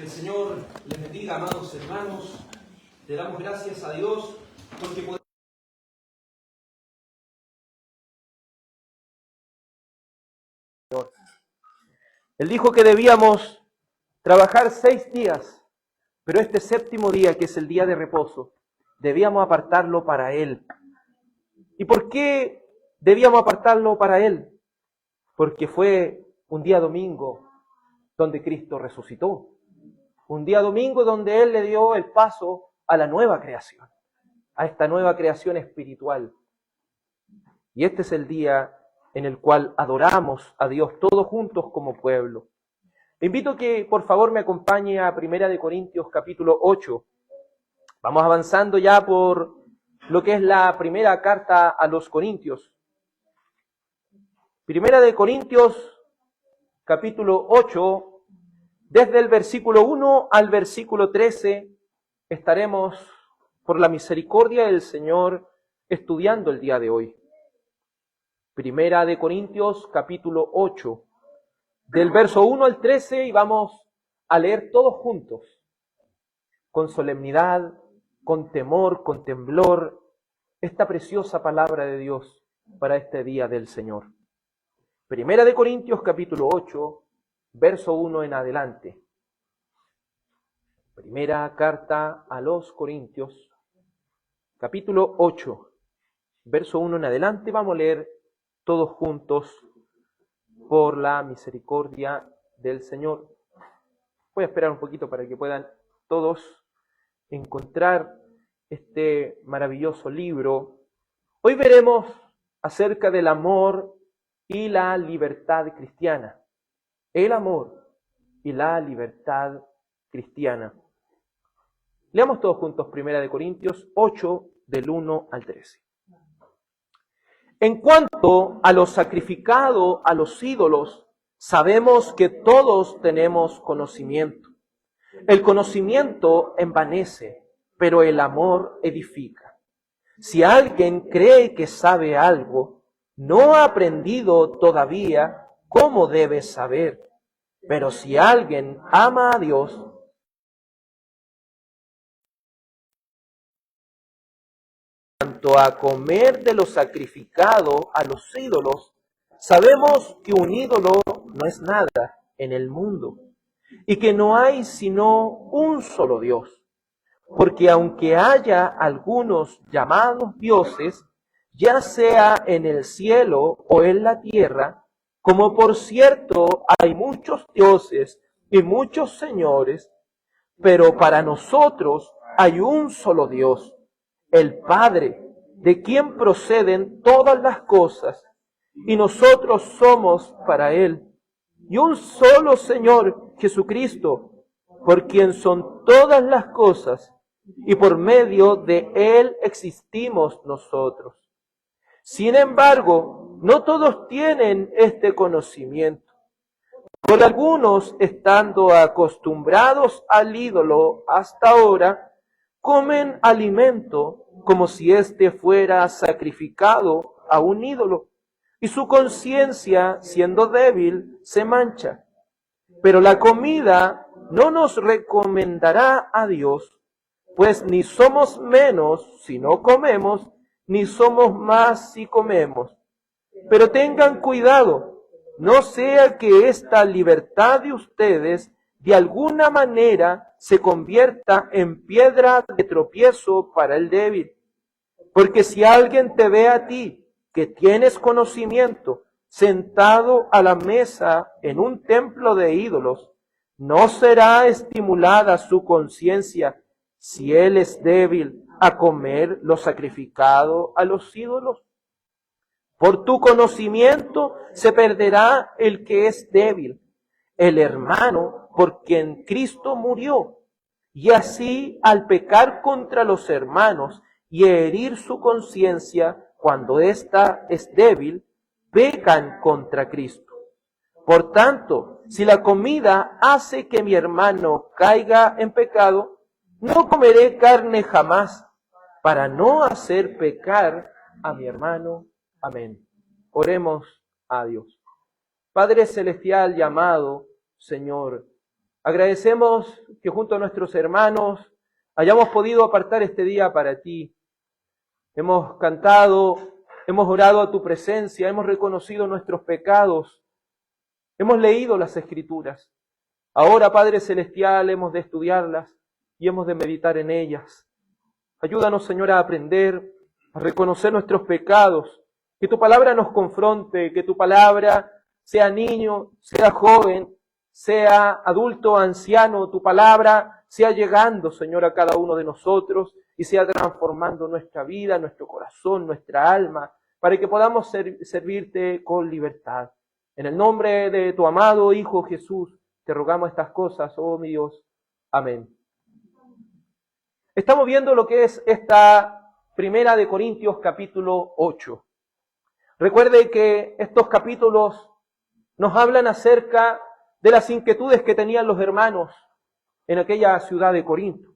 El Señor les bendiga, amados hermanos. Le damos gracias a Dios porque podemos. Él dijo que debíamos trabajar 6 días, pero este séptimo día, que es el día de reposo, debíamos apartarlo para Él. ¿Y por qué debíamos apartarlo para Él? Porque fue un día domingo donde Cristo resucitó. Un día domingo donde Él le dio el paso a la nueva creación, a esta nueva creación espiritual. Y este es el día en el cual adoramos a Dios todos juntos como pueblo. Le invito a que por favor me acompañe a 1 Corintios capítulo 8. Vamos avanzando ya por lo que es la primera carta a los Corintios. 1 Corintios capítulo 8, desde el versículo 1 al versículo 13, estaremos por la misericordia del Señor estudiando el día de hoy. 1 Corintios capítulo 8, del verso 1 al 13, y vamos a leer todos juntos, con solemnidad, con temor, con temblor, esta preciosa palabra de Dios para este día del Señor. 1 Corintios capítulo 8, verso 1 en adelante. Primera carta a los Corintios, capítulo 8, verso 1 en adelante. Vamos a leer todos juntos por la misericordia del Señor. Voy a esperar un poquito para que puedan todos encontrar este maravilloso libro. Hoy veremos acerca del amor y la libertad cristiana. El amor y la libertad cristiana. Leamos todos juntos 1 Corintios 8, del 1 al 13. En cuanto a lo sacrificado a los ídolos, sabemos que todos tenemos conocimiento. El conocimiento envanece, pero el amor edifica. Si alguien cree que sabe algo, no ha aprendido todavía cómo debe saber. Pero si alguien ama a Dios, cuanto a comer de lo sacrificado a los ídolos, sabemos que un ídolo no es nada en el mundo y que no hay sino un solo Dios. Porque aunque haya algunos llamados dioses, ya sea en el cielo o en la tierra, como por cierto hay muchos dioses y muchos señores, pero para nosotros hay un solo Dios, el Padre, de quien proceden todas las cosas, y nosotros somos para Él, y un solo Señor, Jesucristo, por quien son todas las cosas, y por medio de Él existimos nosotros. Sin embargo, no todos tienen este conocimiento. Por algunos, estando acostumbrados al ídolo hasta ahora, comen alimento como si éste fuera sacrificado a un ídolo, y su conciencia, siendo débil, se mancha. Pero la comida no nos recomendará a Dios, pues ni somos menos si no comemos, ni somos más si comemos. Pero tengan cuidado, no sea que esta libertad de ustedes de alguna manera se convierta en piedra de tropiezo para el débil. Porque si alguien te ve a ti, que tienes conocimiento, sentado a la mesa en un templo de ídolos, ¿no será estimulada su conciencia si él es débil a comer lo sacrificado a los ídolos? Por tu conocimiento se perderá el que es débil, el hermano por quien Cristo murió. Y así, al pecar contra los hermanos y herir su conciencia cuando ésta es débil, pecan contra Cristo. Por tanto, si la comida hace que mi hermano caiga en pecado, no comeré carne jamás, para no hacer pecar a mi hermano. Amén. Oremos a Dios. Padre celestial y amado Señor, Agradecemos que junto a nuestros hermanos hayamos podido apartar este día para ti. Hemos cantado, hemos orado a tu presencia, hemos reconocido nuestros pecados, hemos leído las Escrituras. Ahora, Padre Celestial, hemos de estudiarlas y hemos de meditar en ellas. Ayúdanos, Señor, a aprender, a reconocer nuestros pecados, que tu palabra nos confronte, que tu palabra, sea niño, sea joven, sea adulto, anciano, tu palabra sea llegando, Señor, a cada uno de nosotros y sea transformando nuestra vida, nuestro corazón, nuestra alma, para que podamos servirte con libertad. En el nombre de tu amado Hijo Jesús, te rogamos estas cosas, oh mi Dios. Amén. Estamos viendo lo que es esta Primera de Corintios capítulo 8. Recuerde que estos capítulos nos hablan acerca de las inquietudes que tenían los hermanos en aquella ciudad de Corinto.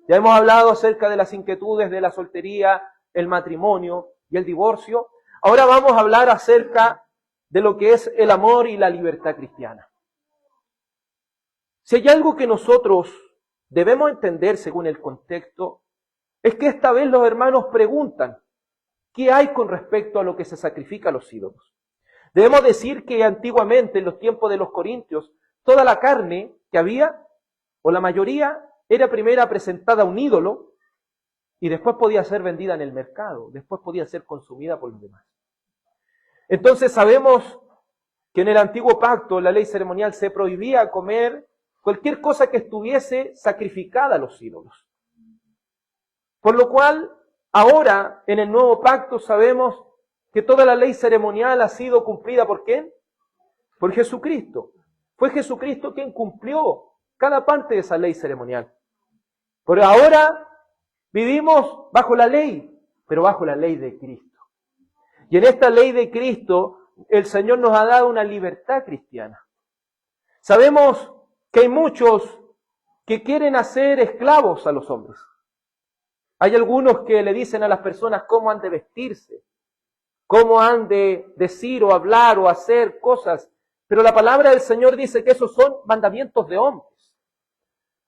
Ya hemos hablado acerca de las inquietudes de la soltería, el matrimonio y el divorcio. Ahora vamos a hablar acerca de lo que es el amor y la libertad cristiana. Si hay algo que nosotros debemos entender según el contexto, es que esta vez los hermanos preguntan, ¿qué hay con respecto a lo que se sacrifica a los ídolos? Debemos decir que antiguamente, en los tiempos de los corintios, toda la carne que había, o la mayoría, era primero presentada a un ídolo y después podía ser vendida en el mercado, después podía ser consumida por los demás. Entonces sabemos que en el antiguo pacto, la ley ceremonial, se prohibía comer cualquier cosa que estuviese sacrificada a los ídolos. Por lo cual, ahora, en el nuevo pacto, sabemos que toda la ley ceremonial ha sido cumplida ¿por quién? Por Jesucristo. Fue Jesucristo quien cumplió cada parte de esa ley ceremonial. Pero ahora vivimos bajo la ley, pero bajo la ley de Cristo. Y en esta ley de Cristo, el Señor nos ha dado una libertad cristiana. Sabemos que hay muchos que quieren hacer esclavos a los hombres. Hay algunos que le dicen a las personas cómo han de vestirse, cómo han de decir o hablar o hacer cosas. Pero la palabra del Señor dice que esos son mandamientos de hombres.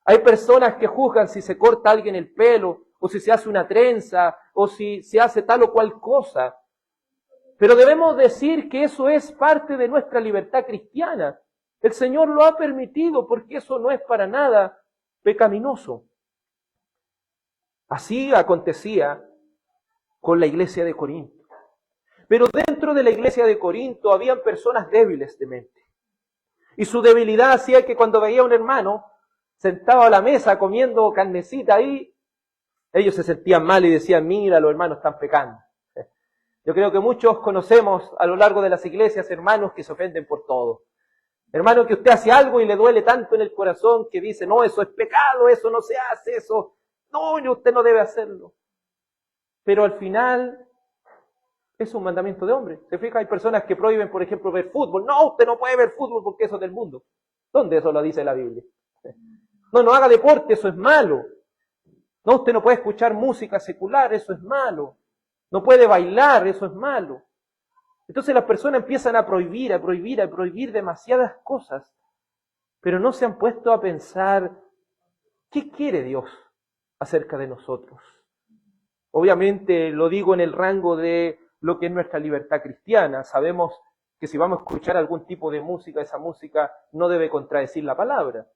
Hay personas que juzgan si se corta a alguien el pelo, o si se hace una trenza, o si se hace tal o cual cosa. Pero debemos decir que eso es parte de nuestra libertad cristiana. El Señor lo ha permitido porque eso no es para nada pecaminoso. Así acontecía con la iglesia de Corinto. Pero dentro de la iglesia de Corinto habían personas débiles de mente. Y su debilidad hacía que cuando veía a un hermano sentado a la mesa comiendo carnecita ahí, ellos se sentían mal y decían, mira, los hermanos están pecando. Yo creo que muchos conocemos a lo largo de las iglesias hermanos que se ofenden por todo. Hermano, que usted hace algo y le duele tanto en el corazón que dice, no, eso es pecado, eso no se hace, eso, no, usted no debe hacerlo. Pero al final es un mandamiento de hombre. ¿Se fija? Hay personas que prohíben, por ejemplo, ver fútbol. No, usted no puede ver fútbol porque eso es del mundo. ¿Dónde eso lo dice la Biblia? No haga deporte, eso es malo. No, usted no puede escuchar música secular, eso es malo. No puede bailar, eso es malo. Entonces las personas empiezan a prohibir demasiadas cosas, pero no se han puesto a pensar, ¿qué quiere Dios acerca de nosotros? Obviamente lo digo en el rango de lo que es nuestra libertad cristiana. Sabemos que si vamos a escuchar algún tipo de música, esa música no debe contradecir la palabra.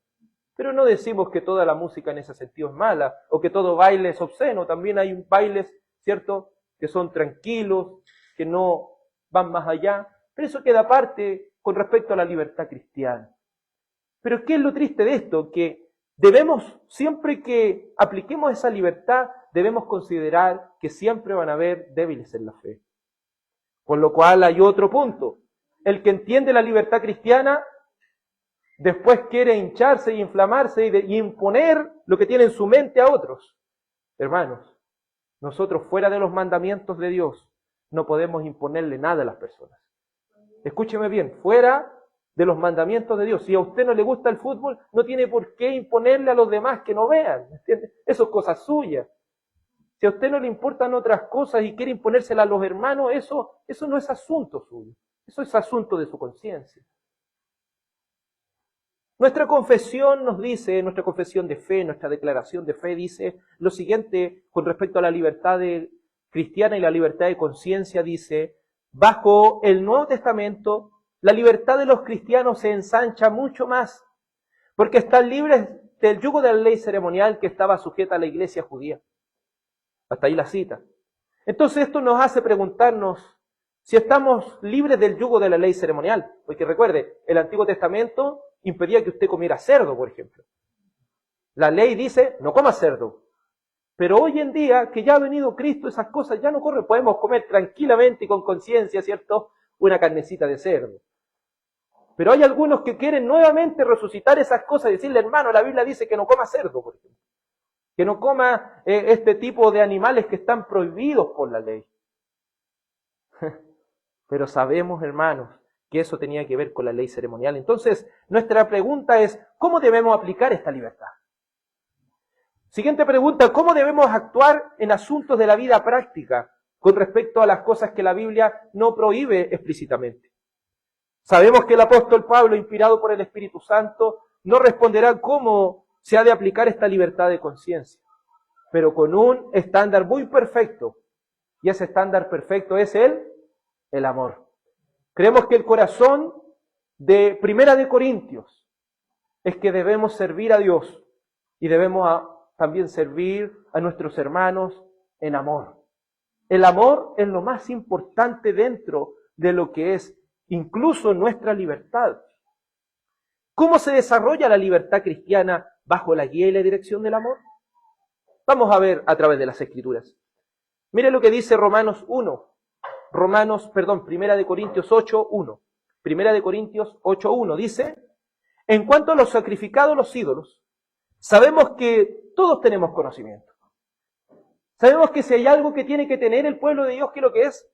Pero no decimos que toda la música en ese sentido es mala, o que todo baile es obsceno. También hay bailes, ¿cierto?, que son tranquilos, que no van más allá. Pero eso queda aparte con respecto a la libertad cristiana. Pero ¿qué es lo triste de esto? Que debemos, siempre que apliquemos esa libertad, debemos considerar que siempre van a haber débiles en la fe. Por lo cual hay otro punto. El que entiende la libertad cristiana, después quiere hincharse y inflamarse y imponer lo que tiene en su mente a otros. Hermanos, nosotros fuera de los mandamientos de Dios no podemos imponerle nada a las personas. Escúcheme bien, fuera de los mandamientos de Dios. Si a usted no le gusta el fútbol, no tiene por qué imponerle a los demás que no vean. ¿Entiende? Eso es cosa suya. Si a usted no le importan otras cosas y quiere imponérselas a los hermanos, eso no es asunto suyo. Eso es asunto de su conciencia. Nuestra confesión nos dice, nuestra confesión de fe, nuestra declaración de fe dice lo siguiente con respecto a la libertad cristiana y la libertad de conciencia. Dice, bajo el Nuevo Testamento, la libertad de los cristianos se ensancha mucho más, porque están libres del yugo de la ley ceremonial que estaba sujeta a la iglesia judía. Hasta ahí la cita. Entonces esto nos hace preguntarnos si estamos libres del yugo de la ley ceremonial. Porque recuerde, el Antiguo Testamento impedía que usted comiera cerdo, por ejemplo. La ley dice, no coma cerdo. Pero hoy en día, que ya ha venido Cristo, esas cosas ya no corren. Podemos comer tranquilamente y con conciencia, ¿cierto?, una carnecita de cerdo. Pero hay algunos que quieren nuevamente resucitar esas cosas y decirle, hermano, la Biblia dice que no coma cerdo, por ejemplo. Que no coma este tipo de animales que están prohibidos por la ley. Pero sabemos, hermanos, que eso tenía que ver con la ley ceremonial. Entonces, nuestra pregunta es, ¿cómo debemos aplicar esta libertad? Siguiente pregunta, ¿cómo debemos actuar en asuntos de la vida práctica con respecto a las cosas que la Biblia no prohíbe explícitamente? Sabemos que el apóstol Pablo, inspirado por el Espíritu Santo, no responderá cómo se ha de aplicar esta libertad de conciencia, pero con un estándar muy perfecto, y ese estándar perfecto es el amor. Creemos que el corazón de Primera de Corintios es que debemos servir a Dios y debemos también servir a nuestros hermanos en amor. El amor es lo más importante dentro de lo que es incluso nuestra libertad. ¿Cómo se desarrolla la libertad cristiana bajo la guía y la dirección del amor? Vamos a ver a través de las Escrituras. Mire lo que dice Primera de Corintios 8:1. Primera de Corintios 8:1 dice, en cuanto a los sacrificados a los ídolos, sabemos que todos tenemos conocimiento. Sabemos que si hay algo que tiene que tener el pueblo de Dios, ¿qué es lo que es?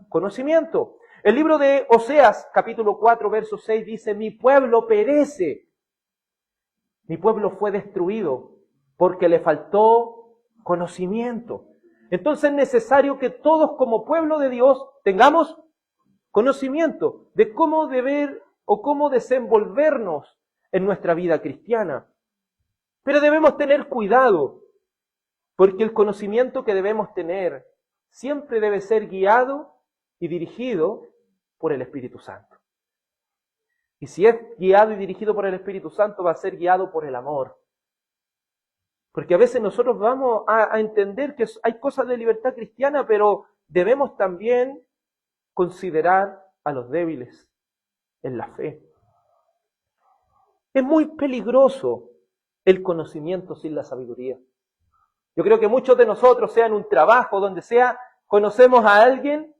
Conocimiento. El libro de Oseas, capítulo 4, verso 6, dice, mi pueblo perece. Mi pueblo fue destruido porque le faltó conocimiento. Entonces es necesario que todos como pueblo de Dios tengamos conocimiento de cómo deber o cómo desenvolvernos en nuestra vida cristiana. Pero debemos tener cuidado, porque el conocimiento que debemos tener siempre debe ser guiado y dirigido por el Espíritu Santo. Y si es guiado y dirigido por el Espíritu Santo, va a ser guiado por el amor. Porque a veces nosotros vamos a entender que hay cosas de libertad cristiana, pero debemos también considerar a los débiles en la fe. Es muy peligroso el conocimiento sin la sabiduría. Yo creo que muchos de nosotros, sea en un trabajo, donde sea, conocemos a alguien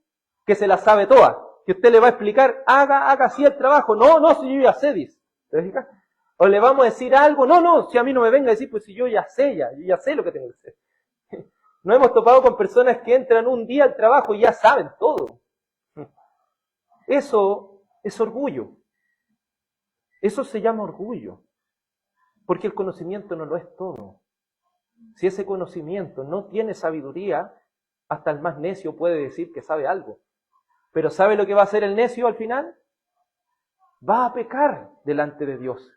que se la sabe toda, que usted le va a explicar, haga así el trabajo. No, si yo ya sé, dice. ¿Te fijas? O le vamos a decir algo, no, si a mí no me venga a decir, pues si yo ya sé lo que tengo que hacer. Nos hemos topado con personas que entran un día al trabajo y ya saben todo. Eso es orgullo. Eso se llama orgullo. Porque el conocimiento no lo es todo. Si ese conocimiento no tiene sabiduría, hasta el más necio puede decir que sabe algo. Pero ¿sabe lo que va a hacer el necio al final? Va a pecar delante de Dios.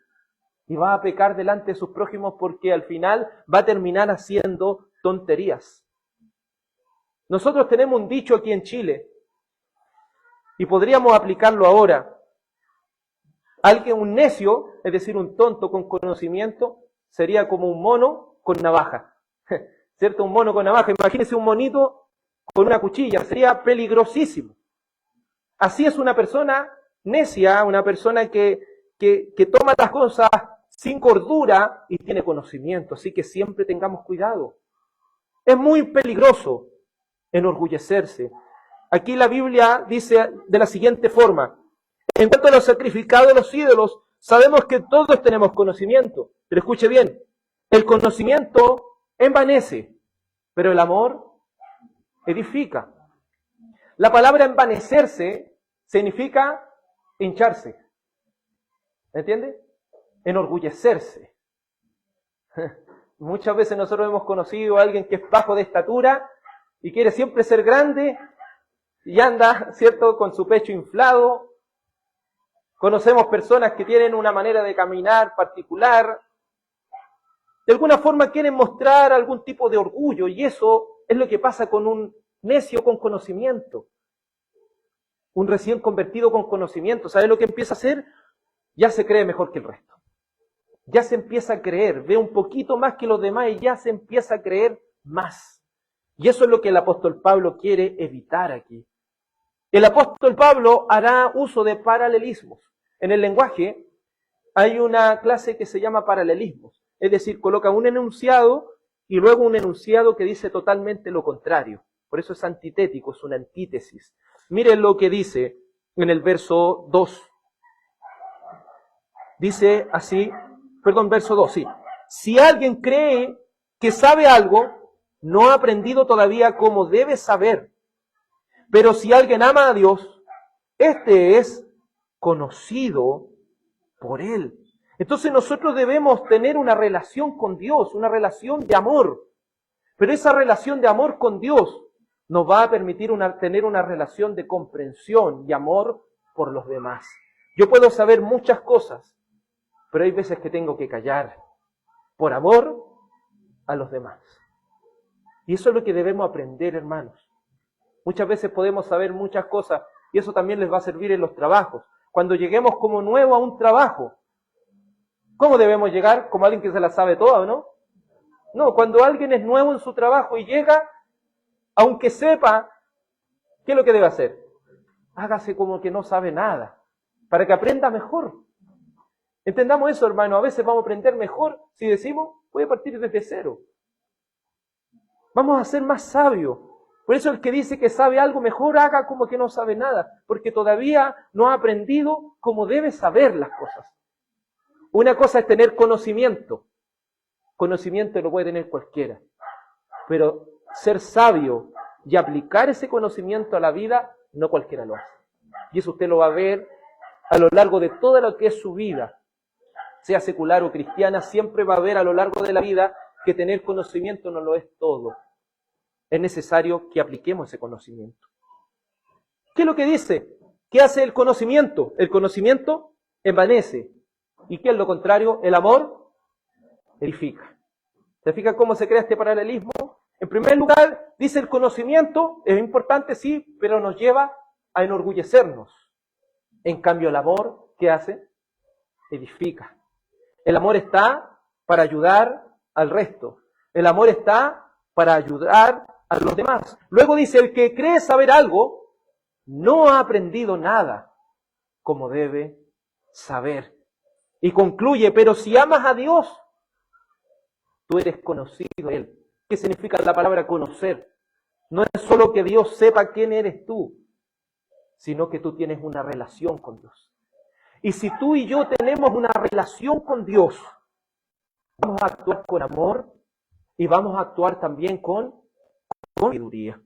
Y va a pecar delante de sus prójimos porque al final va a terminar haciendo tonterías. Nosotros tenemos un dicho aquí en Chile y podríamos aplicarlo ahora. Un necio, es decir, un tonto con conocimiento, sería como un mono con navaja. ¿Cierto? Un mono con navaja. Imagínese un monito con una cuchilla. Sería peligrosísimo. Así es una persona necia, una persona que toma las cosas sin cordura y tiene conocimiento. Así que siempre tengamos cuidado. Es muy peligroso enorgullecerse. Aquí la Biblia dice de la siguiente forma. En cuanto a los sacrificados de los ídolos, sabemos que todos tenemos conocimiento. Pero escuche bien, el conocimiento envanece, pero el amor edifica. La palabra envanecerse significa hincharse. ¿Entiende? Enorgullecerse. Muchas veces nosotros hemos conocido a alguien que es bajo de estatura y quiere siempre ser grande y anda, ¿cierto?, con su pecho inflado, Conocemos personas que tienen una manera de caminar particular. De alguna forma quieren mostrar algún tipo de orgullo y eso es lo que pasa con un necio con conocimiento. Un recién convertido con conocimiento. ¿Sabe lo que empieza a hacer? Ya se cree mejor que el resto. Ya se empieza a creer, ve un poquito más que los demás y ya se empieza a creer más. Y eso es lo que el apóstol Pablo quiere evitar aquí. El apóstol Pablo hará uso de paralelismos. En el lenguaje hay una clase que se llama paralelismos. Es decir, coloca un enunciado y luego un enunciado que dice totalmente lo contrario. Por eso es antitético, es una antítesis. Miren lo que dice en el verso 2. Dice así, verso 2, sí. Si alguien cree que sabe algo, no ha aprendido todavía como debe saber. Pero si alguien ama a Dios, este es conocido por Él. Entonces nosotros debemos tener una relación con Dios, una relación de amor. Pero esa relación de amor con Dios nos va a permitir tener una relación de comprensión y amor por los demás. Yo puedo saber muchas cosas, pero hay veces que tengo que callar por amor a los demás. Y eso es lo que debemos aprender, hermanos. Muchas veces podemos saber muchas cosas y eso también les va a servir en los trabajos. Cuando lleguemos como nuevo a un trabajo, ¿cómo debemos llegar? ¿Como alguien que se la sabe toda o no? No, cuando alguien es nuevo en su trabajo y llega, aunque sepa, ¿qué es lo que debe hacer? Hágase como que no sabe nada, para que aprenda mejor. Entendamos eso, hermano. A veces vamos a aprender mejor si decimos, voy a partir desde cero. Vamos a ser más sabios. Por eso el que dice que sabe algo, mejor haga como que no sabe nada, porque todavía no ha aprendido como debe saber las cosas. Una cosa es tener conocimiento. Conocimiento lo puede tener cualquiera. Pero ser sabio y aplicar ese conocimiento a la vida, no cualquiera lo hace. Y eso usted lo va a ver a lo largo de toda lo que es su vida. Sea secular o cristiana, siempre va a ver a lo largo de la vida que tener conocimiento no lo es todo. Es necesario que apliquemos ese conocimiento. ¿Qué es lo que dice? ¿Qué hace el conocimiento? El conocimiento envanece. ¿Y qué es lo contrario? El amor edifica. ¿Se fija cómo se crea este paralelismo? En primer lugar, dice el conocimiento, es importante sí, pero nos lleva a enorgullecernos. En cambio, el amor, ¿qué hace? Edifica. El amor está para ayudar al resto. El amor está para ayudar a los demás. Luego dice, el que cree saber algo, no ha aprendido nada como debe saber. Y concluye, pero si amas a Dios, tú eres conocido de Él. ¿Qué significa la palabra conocer? No es solo que Dios sepa quién eres tú, sino que tú tienes una relación con Dios. Y si tú y yo tenemos una relación con Dios, vamos a actuar con amor y vamos a actuar también con sabiduría.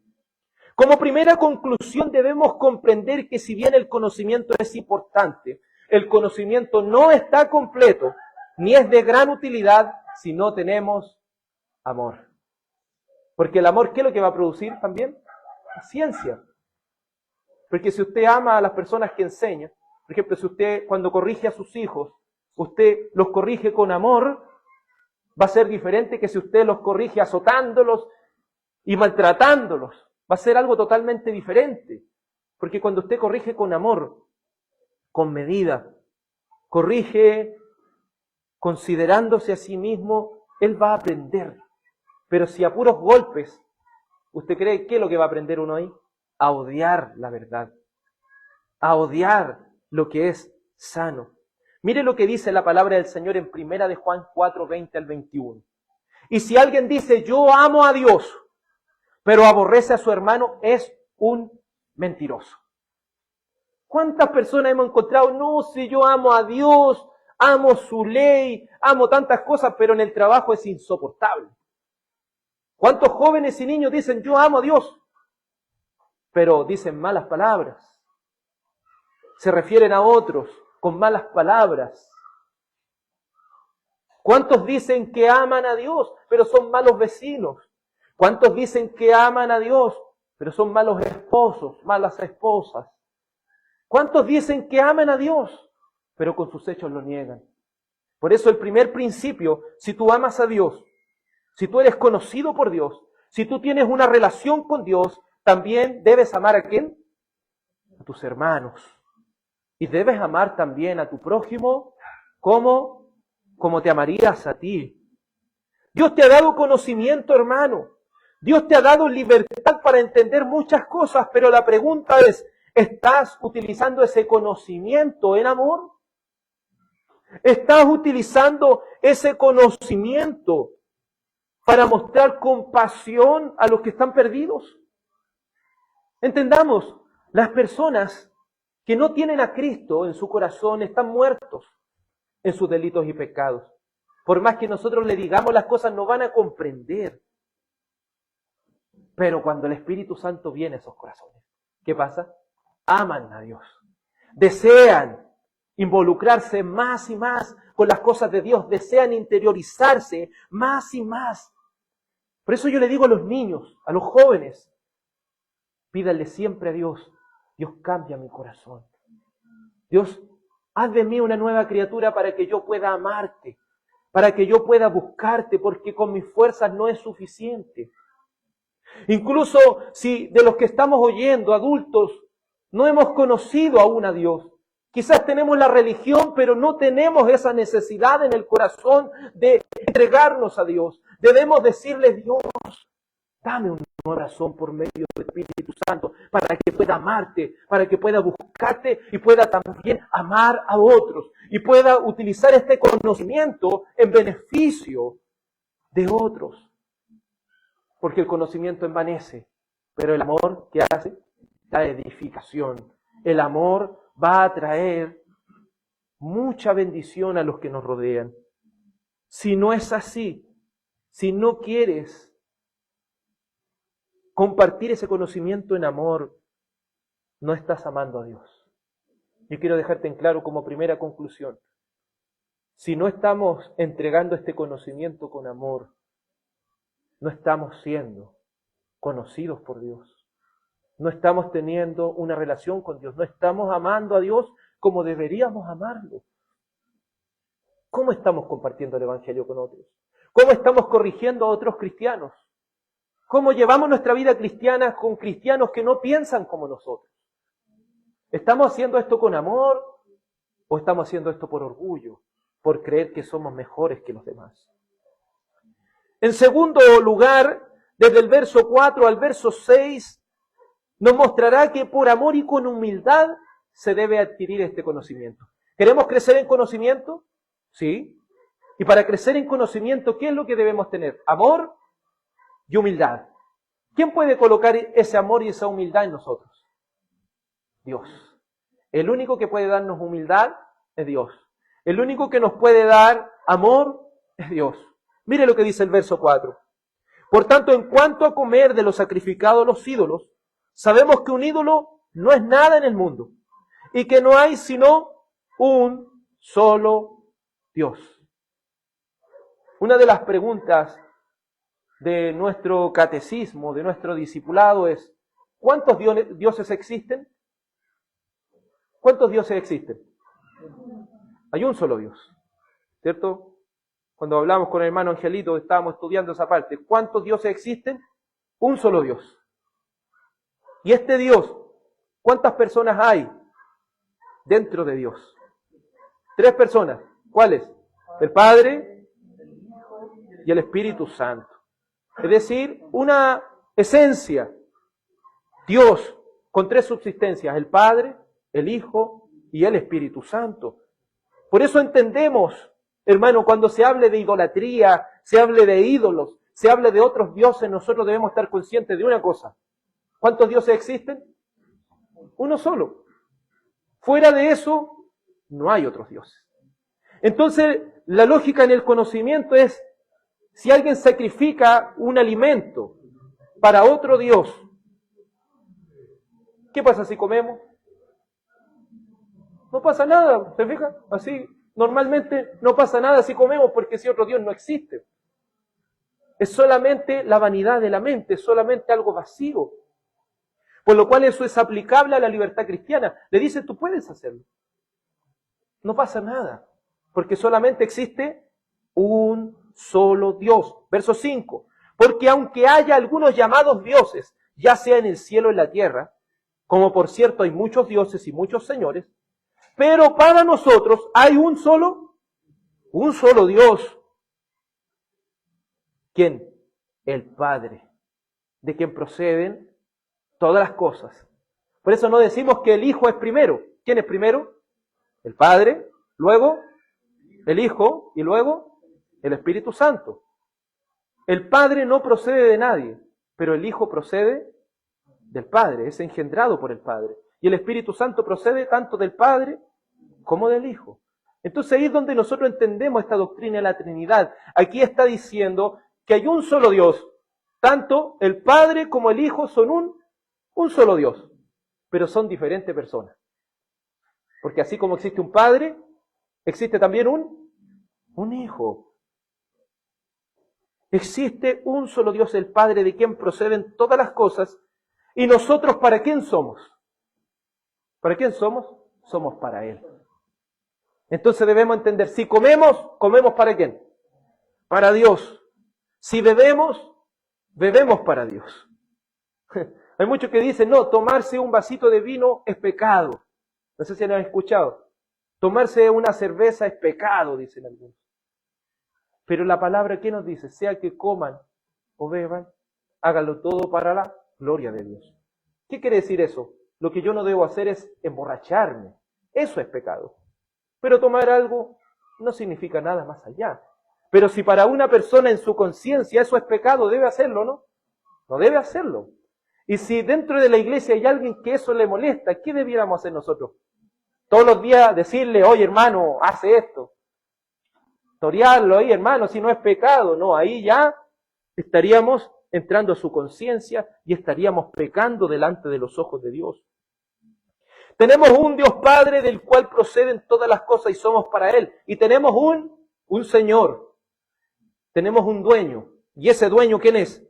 Como primera conclusión debemos comprender que si bien el conocimiento es importante, el conocimiento no está completo ni es de gran utilidad si no tenemos amor. Porque el amor, ¿qué es lo que va a producir también? Ciencia. Porque si usted ama a las personas que enseña, por ejemplo, si usted cuando corrige a sus hijos, usted los corrige con amor, va a ser diferente que si usted los corrige azotándolos y maltratándolos. Va a ser algo totalmente diferente. Porque cuando usted corrige con amor, con medida, corrige considerándose a sí mismo, él va a aprender. Pero si a puros golpes, ¿usted cree que es lo que va a aprender uno ahí? A odiar la verdad, a odiar lo que es sano. Mire lo que dice la palabra del Señor en 1 de Juan 4, 20 al 21. Y si alguien dice, yo amo a Dios, pero aborrece a su hermano, es un mentiroso. ¿Cuántas personas hemos encontrado? No, si yo amo a Dios, amo su ley, amo tantas cosas, pero en el trabajo es insoportable. ¿Cuántos jóvenes y niños dicen, yo amo a Dios? Pero dicen malas palabras. Se refieren a otros con malas palabras. ¿Cuántos dicen que aman a Dios, pero son malos vecinos? ¿Cuántos dicen que aman a Dios, pero son malos esposos, malas esposas? ¿Cuántos dicen que aman a Dios, pero con sus hechos lo niegan. Por eso el primer principio, si tú amas a Dios, si tú eres conocido por Dios, si tú tienes una relación con Dios, también debes amar ¿a quién? A tus hermanos. Y debes amar también a tu prójimo como te amarías a ti. Dios te ha dado conocimiento, hermano. Dios te ha dado libertad para entender muchas cosas, pero la pregunta es, ¿estás utilizando ese conocimiento en amor? ¿Estás utilizando ese conocimiento para mostrar compasión a los que están perdidos? Entendamos, las personas que no tienen a Cristo en su corazón están muertos en sus delitos y pecados. Por más que nosotros le digamos las cosas, no van a comprender. Pero cuando el Espíritu Santo viene a esos corazones, ¿qué pasa? Aman a Dios. Desean involucrarse más y más con las cosas de Dios. Desean interiorizarse más y más. Por eso yo le digo a los niños, a los jóvenes, pídanle siempre a Dios, Dios cambia mi corazón. Dios, haz de mí una nueva criatura para que yo pueda amarte, para que yo pueda buscarte, porque con mis fuerzas no es suficiente. Incluso si de los que estamos oyendo, adultos, no hemos conocido aún a Dios, quizás tenemos la religión, pero no tenemos esa necesidad en el corazón de entregarnos a Dios. Debemos decirle, Dios, dame un nuevo corazón por medio del Espíritu Santo para que pueda amarte, para que pueda buscarte y pueda también amar a otros y pueda utilizar este conocimiento en beneficio de otros. Porque el conocimiento envanece, pero el amor, ¿qué hace? Da edificación. El amor va a traer mucha bendición a los que nos rodean. Si no es así, si no quieres compartir ese conocimiento en amor, no estás amando a Dios. Yo quiero dejarte en claro como primera conclusión. Si no estamos entregando este conocimiento con amor, no estamos siendo conocidos por Dios. No estamos teniendo una relación con Dios. No estamos amando a Dios como deberíamos amarlo. ¿Cómo estamos compartiendo el Evangelio con otros? ¿Cómo estamos corrigiendo a otros cristianos? ¿Cómo llevamos nuestra vida cristiana con cristianos que no piensan como nosotros? ¿Estamos haciendo esto con amor o estamos haciendo esto por orgullo, por creer que somos mejores que los demás? En segundo lugar, desde el verso 4 al verso 6, nos mostrará que por amor y con humildad se debe adquirir este conocimiento. ¿Queremos crecer en conocimiento? Sí. Y para crecer en conocimiento, ¿qué es lo que debemos tener? Amor y humildad. ¿Quién puede colocar ese amor y esa humildad en nosotros? Dios. El único que puede darnos humildad es Dios. El único que nos puede dar amor es Dios. Mire lo que dice el verso 4. Por tanto, en cuanto a comer de lo sacrificado a los ídolos, sabemos que un ídolo no es nada en el mundo y que no hay sino un solo Dios. Una de las preguntas de nuestro catecismo, de nuestro discipulado es, ¿cuántos dioses existen? ¿Cuántos dioses existen? Hay un solo Dios, ¿cierto? Cuando hablamos con el hermano Angelito, estábamos estudiando esa parte. ¿Cuántos dioses existen? Un solo Dios. Y este Dios, ¿cuántas personas hay dentro de Dios? 3 personas. ¿Cuáles? El Padre y el Espíritu Santo. Es decir, una esencia. Dios con 3 subsistencias. El Padre, el Hijo y el Espíritu Santo. Por eso entendemos, hermano, cuando se hable de idolatría, se hable de ídolos, se hable de otros dioses, nosotros debemos estar conscientes de una cosa. ¿Cuántos dioses existen? Uno solo. Fuera de eso, no hay otros dioses. Entonces, la lógica en el conocimiento es, si alguien sacrifica un alimento para otro Dios, ¿qué pasa si comemos? No pasa nada, ¿se fijan? Así, normalmente no pasa nada si comemos porque ese otro Dios no existe. Es solamente la vanidad de la mente, es solamente algo vacío. Por lo cual eso es aplicable a la libertad cristiana. Le dice, tú puedes hacerlo. No pasa nada, porque solamente existe un solo Dios. Verso 5. Porque aunque haya algunos llamados dioses, ya sea en el cielo o en la tierra, como por cierto hay muchos dioses y muchos señores, pero para nosotros hay un solo Dios. ¿Quién? El Padre, de quien proceden todas las cosas. Por eso no decimos que el Hijo es primero. ¿Quién es primero? El Padre, luego el Hijo y luego el Espíritu Santo. El Padre no procede de nadie, pero el Hijo procede del Padre, es engendrado por el Padre. Y el Espíritu Santo procede tanto del Padre como del Hijo. Entonces ahí es donde nosotros entendemos esta doctrina de la Trinidad. Aquí está diciendo que hay un solo Dios. Tanto el Padre como el Hijo son un solo Dios, pero son diferentes personas. Porque así como existe un Padre, existe también un Hijo. Existe un solo Dios, el Padre, de quien proceden todas las cosas. ¿Y nosotros para quién somos? ¿Para quién somos? Somos para Él. Entonces debemos entender, si comemos, ¿comemos para quién? Para Dios. Si bebemos, bebemos para Dios. Hay muchos que dicen, no, tomarse un vasito de vino es pecado. No sé si lo han escuchado. Tomarse una cerveza es pecado, dicen algunos. Pero la palabra, ¿qué nos dice? Sea que coman o beban, háganlo todo para la gloria de Dios. ¿Qué quiere decir eso? Lo que yo no debo hacer es emborracharme. Eso es pecado. Pero tomar algo no significa nada más allá. Pero si para una persona en su conciencia eso es pecado, debe hacerlo, ¿no? No debe hacerlo. Y si dentro de la iglesia hay alguien que eso le molesta, ¿qué debiéramos hacer nosotros? Todos los días decirle, oye hermano, hace esto. Torearlo ahí, hermano, si no es pecado. No, ahí ya estaríamos entrando a su conciencia y estaríamos pecando delante de los ojos de Dios. Tenemos un Dios Padre del cual proceden todas las cosas y somos para Él. Y tenemos un Señor. Tenemos un dueño. ¿Y ese dueño quién es?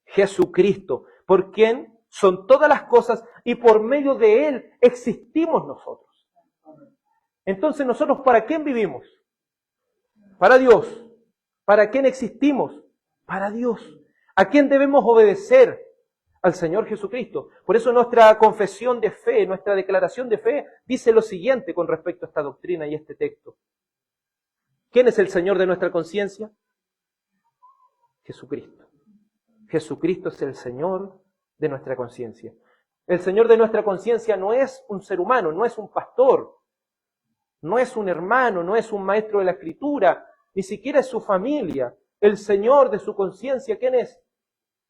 Jesucristo. Por quien son todas las cosas y por medio de Él existimos nosotros. Entonces nosotros ¿para quién vivimos? Para Dios. ¿Para quién existimos? Para Dios. ¿A quién debemos obedecer? Al Señor Jesucristo. Por eso nuestra confesión de fe, nuestra declaración de fe, dice lo siguiente con respecto a esta doctrina y este texto. ¿Quién es el Señor de nuestra conciencia? Jesucristo. Jesucristo es el Señor de nuestra conciencia. El Señor de nuestra conciencia no es un ser humano, no es un pastor, no es un hermano, no es un maestro de la Escritura, ni siquiera es su familia. El Señor de su conciencia, ¿quién es?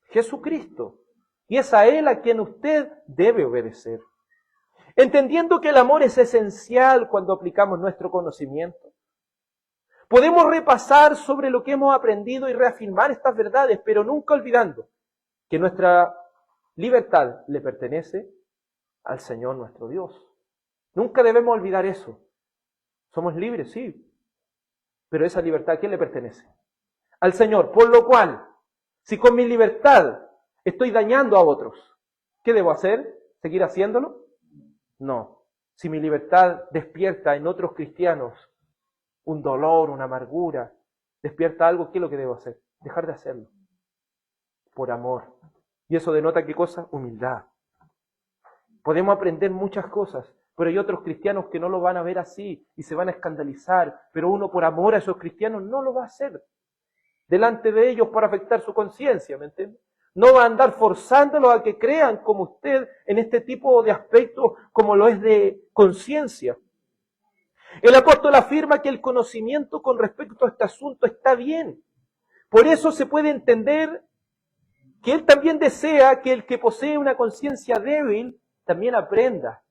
Jesucristo. Y es a Él a quien usted debe obedecer. Entendiendo que el amor es esencial cuando aplicamos nuestro conocimiento. Podemos repasar sobre lo que hemos aprendido y reafirmar estas verdades, pero nunca olvidando que nuestra libertad le pertenece al Señor nuestro Dios. Nunca debemos olvidar eso. Somos libres, sí, pero esa libertad ¿a quién le pertenece? Al Señor. Por lo cual, si con mi libertad estoy dañando a otros, ¿qué debo hacer? ¿Seguir haciéndolo? No. Si mi libertad despierta en otros cristianos un dolor, una amargura, despierta algo, ¿qué es lo que debo hacer? Dejar de hacerlo. Por amor. ¿Y eso denota qué cosa? Humildad. Podemos aprender muchas cosas, pero hay otros cristianos que no lo van a ver así y se van a escandalizar, pero uno por amor a esos cristianos no lo va a hacer delante de ellos para afectar su conciencia, ¿me entiende? No va a andar forzándolos a que crean como usted en este tipo de aspectos como lo es de conciencia. El apóstol afirma que el conocimiento con respecto a este asunto está bien. Por eso se puede entender que él también desea que el que posee una conciencia débil también aprenda.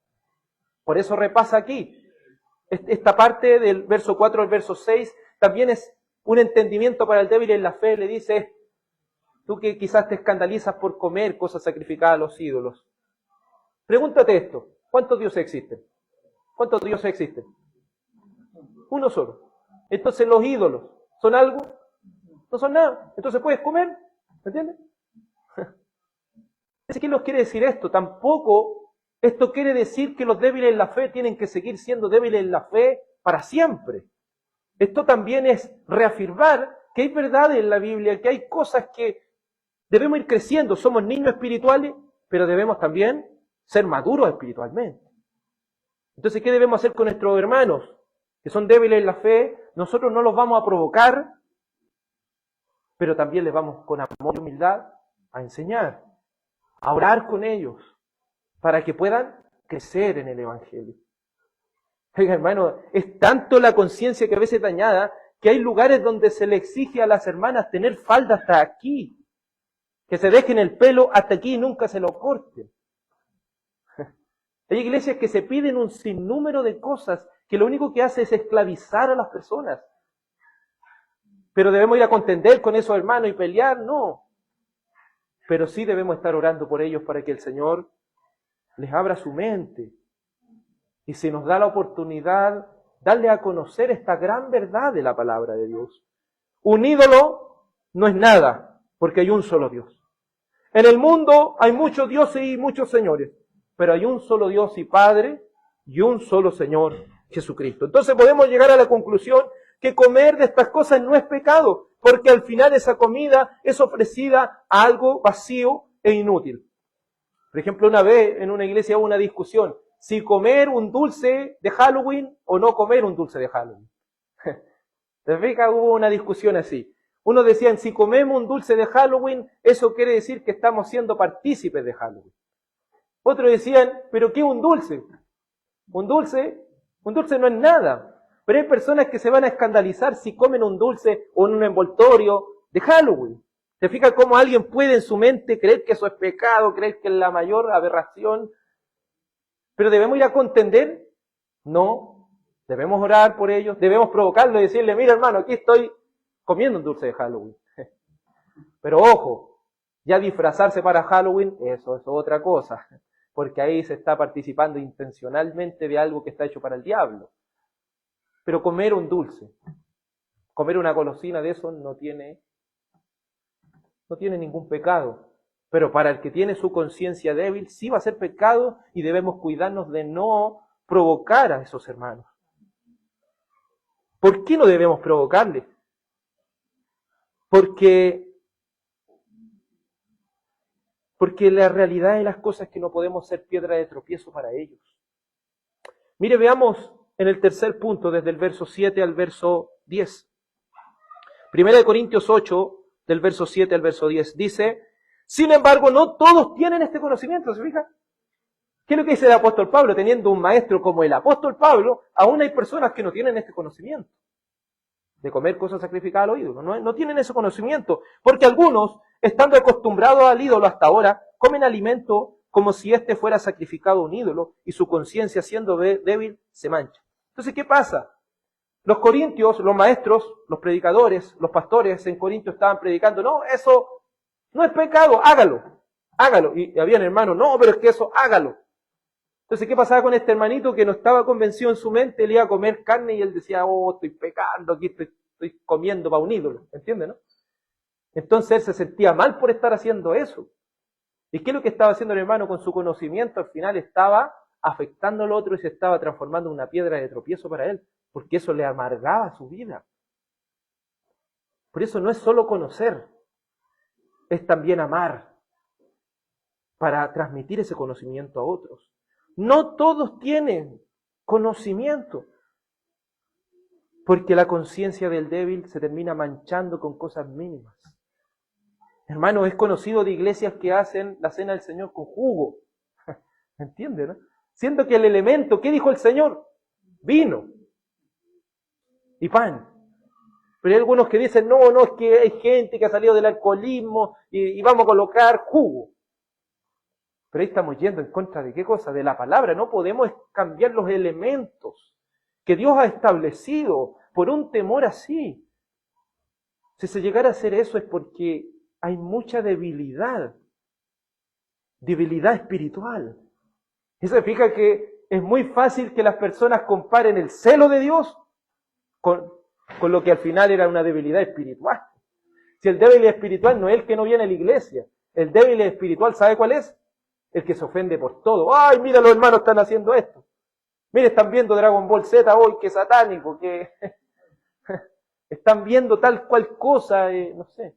Por eso repasa aquí. Esta parte del verso 4 al verso 6 también es un entendimiento para el débil en la fe. Le dice, tú que quizás te escandalizas por comer cosas sacrificadas a los ídolos. Pregúntate esto, ¿cuántos dioses existen? ¿Cuántos dioses existen? Uno solo. Entonces los ídolos, ¿son algo? No son nada. Entonces puedes comer, ¿me entiendes? ¿Qué nos quiere decir esto? Tampoco esto quiere decir que los débiles en la fe tienen que seguir siendo débiles en la fe para siempre. Esto también es reafirmar que hay verdad en la Biblia, que hay cosas que debemos ir creciendo. Somos niños espirituales, pero debemos también ser maduros espiritualmente. Entonces, ¿qué debemos hacer con nuestros hermanos que son débiles en la fe? Nosotros no los vamos a provocar, pero también les vamos con amor y humildad a enseñar, a orar con ellos, para que puedan crecer en el Evangelio. Oiga, hermano, es tanto la conciencia que a veces es dañada, que hay lugares donde se le exige a las hermanas tener falda hasta aquí, que se dejen el pelo hasta aquí y nunca se lo corten. Hay iglesias que se piden un sinnúmero de cosas que lo único que hace es esclavizar a las personas. Pero debemos ir a contender con esos hermanos y pelear, no. Pero sí debemos estar orando por ellos para que el Señor les abra su mente. Y si nos da la oportunidad, darle a conocer esta gran verdad de la palabra de Dios. Un ídolo no es nada, porque hay un solo Dios. En el mundo hay muchos dioses y muchos señores, pero hay un solo Dios y Padre y un solo Señor, Jesucristo. Entonces podemos llegar a la conclusión que comer de estas cosas no es pecado, porque al final esa comida es ofrecida a algo vacío e inútil. Por ejemplo, una vez en una iglesia hubo una discusión, si comer un dulce de Halloween o no comer un dulce de Halloween. ¿Te fijas? Hubo una discusión así. Unos decían, si comemos un dulce de Halloween, eso quiere decir que estamos siendo partícipes de Halloween. Otros decían, ¿pero qué es un dulce? Un dulce no es nada. Pero hay personas que se van a escandalizar si comen un dulce o en un envoltorio de Halloween. ¿Te fijas cómo alguien puede en su mente creer que eso es pecado, creer que es la mayor aberración? ¿Pero debemos ir a contender? No. Debemos orar por ellos, debemos provocarlo y decirle, mira hermano, aquí estoy comiendo un dulce de Halloween. Pero ojo, ya disfrazarse para Halloween, eso es otra cosa. Porque ahí se está participando intencionalmente de algo que está hecho para el diablo. Pero comer un dulce, comer una golosina de eso no tiene ningún pecado. Pero para el que tiene su conciencia débil, sí va a ser pecado y debemos cuidarnos de no provocar a esos hermanos. ¿Por qué no debemos provocarles? Porque la realidad de las cosas es que no podemos ser piedra de tropiezo para ellos. Mire, veamos en el tercer punto, desde el verso 7 al verso 10. Primera de Corintios 8, del verso 7 al verso 10, dice, sin embargo, no todos tienen este conocimiento, ¿se fija? ¿Qué es lo que dice el apóstol Pablo? Teniendo un maestro como el apóstol Pablo, aún hay personas que no tienen este conocimiento de comer cosas sacrificadas a los ídolos. No tienen ese conocimiento, porque algunos, estando acostumbrados al ídolo hasta ahora, comen alimento como si éste fuera sacrificado a un ídolo, y su conciencia, siendo débil, se mancha. Entonces, ¿qué pasa? Los corintios, los maestros, los predicadores, los pastores en Corinto estaban predicando, no, eso no es pecado, hágalo. Y habían hermanos, no, pero es que eso, hágalo. Entonces, ¿qué pasaba con este hermanito que no estaba convencido en su mente? Él iba a comer carne y él decía, oh, estoy pecando, aquí estoy comiendo para un ídolo, ¿entiendes, no? Entonces él se sentía mal por estar haciendo eso. ¿Y qué es lo que estaba haciendo el hermano con su conocimiento? Al final estaba afectando al otro y se estaba transformando en una piedra de tropiezo para él, porque eso le amargaba su vida. Por eso no es solo conocer, es también amar, para transmitir ese conocimiento a otros. No todos tienen conocimiento, porque la conciencia del débil se termina manchando con cosas mínimas. Hermano, es conocido de iglesias que hacen la cena del Señor con jugo. ¿Entiende, no? Siendo que el elemento, ¿qué dijo el Señor? Vino y pan. Pero hay algunos que dicen, no, es que hay gente que ha salido del alcoholismo y vamos a colocar jugo. Pero ahí estamos yendo en contra de qué cosa, de la palabra. No podemos cambiar los elementos que Dios ha establecido por un temor así. Si se llegara a hacer eso es porque hay mucha debilidad espiritual. Y se fija que es muy fácil que las personas comparen el celo de Dios con lo que al final era una debilidad espiritual. Si el débil espiritual no es el que no viene a la iglesia, el débil espiritual, ¿sabe cuál es? El que se ofende por todo. ¡Ay, mira, los hermanos están haciendo esto! Mire, están viendo Dragon Ball Z hoy, que satánico, que están viendo tal cual cosa, no sé.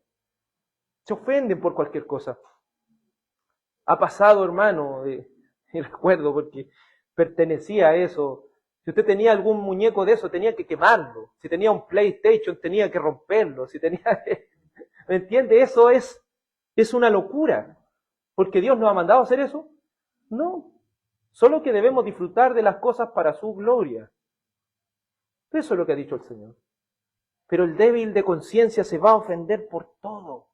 Se ofenden por cualquier cosa. Ha pasado, hermano, y recuerdo porque pertenecía a eso. Si usted tenía algún muñeco de eso, tenía que quemarlo. Si tenía un PlayStation, tenía que romperlo. Si tenía, ¿me entiende? Eso es una locura. ¿Porque Dios nos ha mandado a hacer eso? No. Solo que debemos disfrutar de las cosas para su gloria. Eso es lo que ha dicho el Señor. Pero el débil de conciencia se va a ofender por todo.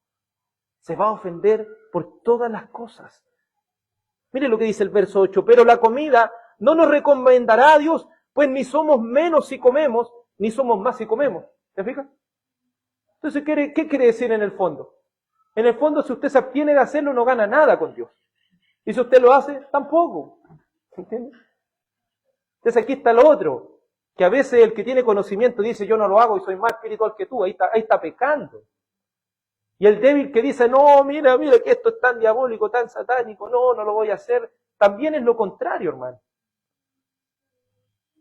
Se va a ofender por todas las cosas. Mire lo que dice el verso 8. Pero la comida no nos recomendará a Dios, pues ni somos menos si comemos, ni somos más si comemos. ¿Se fija? Entonces, ¿qué quiere decir en el fondo? En el fondo, si usted se abstiene de hacerlo, no gana nada con Dios. Y si usted lo hace, tampoco. ¿Entiende? Entonces aquí está lo otro, que a veces el que tiene conocimiento dice, yo no lo hago y soy más espiritual que tú, ahí está pecando. Y el débil que dice, no, mira que esto es tan diabólico, tan satánico, no lo voy a hacer, también es lo contrario, hermano.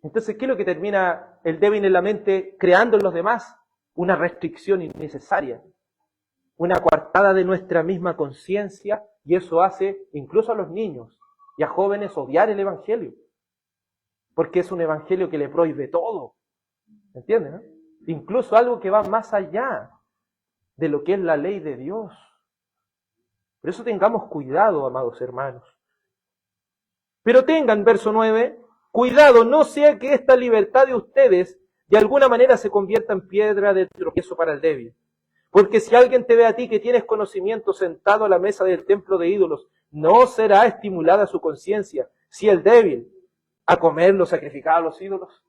Entonces, ¿qué es lo que termina el débil en la mente creando en los demás? Una restricción innecesaria, una coartada de nuestra misma conciencia, y eso hace incluso a los niños y a jóvenes odiar el Evangelio, porque es un Evangelio que le prohíbe todo, ¿entienden? ¿No? Incluso algo que va más allá de lo que es la ley de Dios. Por eso tengamos cuidado, amados hermanos. Pero tengan, verso 9, cuidado, no sea que esta libertad de ustedes de alguna manera se convierta en piedra de tropiezo para el débil. Porque si alguien te ve a ti que tienes conocimiento sentado a la mesa del templo de ídolos, no será estimulada su conciencia, si el débil, a comer lo sacrificado a los ídolos.